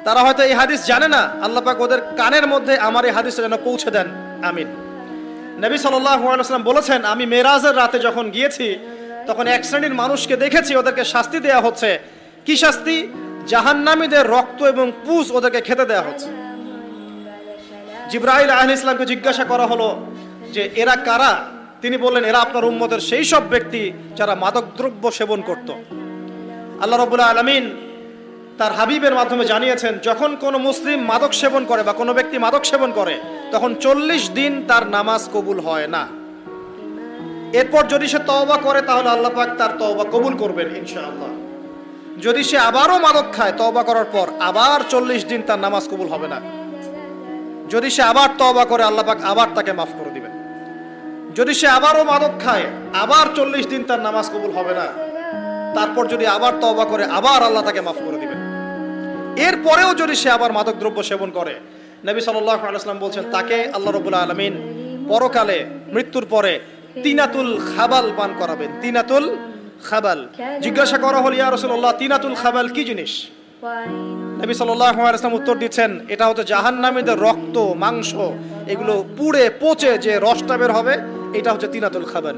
তারা হয়তো এই হাদিস জানে না, আল্লাহ পাক ওদের কানের মধ্যে আমার এই হাদিসটা যেন পৌঁছে দেন, আমিন। নবী সাল্লাল্লাহু আলাইহি ওয়াসাল্লাম বলেছেন, আমি মেরাজের রাতে যখন গিয়েছি তখন এক শ্রেণীর মানুষকে দেখেছি, ওদেরকে শাস্তি দেয়া হচ্ছে। কি শাস্তি? জাহান্নামীদের রক্ত এবং পুঁজ ওদেরকে খেতে দেয়া হচ্ছে। জিবরাইল আলাইহিস সালামকে জিজ্ঞাসা করা হলো যে এরা কারা? তিনি বললেন, এরা আপনার উম্মতের সেই সব ব্যক্তি যারা মাদকদ্রব্য সেবন করত। আল্লাহ রাব্বুল আলামিন তার হাবিবের মাধ্যমে জানিয়েছেন, যখন কোনো মুসলিম মাদক সেবন করে বা কোনো ব্যক্তি মাদক সেবন করে তখন 40 দিন তার নামাজ কবুল হয় না। এরপর যদি সে তওবা করে তাহলে আল্লাহ পাক তার তওবা কবুল করবেন ইনশাআল্লাহ। যদি সে আবারও মাদক খায় তওবা করার পর, আবার 40 দিন তার নামাজ কবুল হবে না। যদি সে আবার তওবা করে আল্লাহ পাক আবার তাকে মাফ করে দিবেন। যদি সে আবারও মাদক খায় আবার 40 দিন তার নামাজ কবুল হবে না। তারপর যদি আবার তওবা করে আবার আল্লাহ তাকে মাফ করে দিবেন। এরপরেও যদি সে আবার মাদক দ্রব্য সেবন করে, নবী সাল্লাল্লাহু আলাইহি ওয়াসাল্লাম বলছেন তাকে আল্লাহ রাব্বুল আলামিন পরকালে মৃত্যুর পরে তিনাতুল খাবাল পান করাবেন। তিনাতুল খাবাল। জিজ্ঞাসা করা হল, ইয়া রাসূলুল্লাহ, তিনাতুল খাবাল কি জিনিস? নবী সাল্লাল্লাহু আলাইহি ওয়াসাল্লাম উত্তর দিচ্ছেন, এটা হচ্ছে জাহান্নামীদের রক্ত, মাংস, এগুলো পুড়ে পচে যে রসটা বের হবে, এটা হচ্ছে তিনাতুল খাবাল।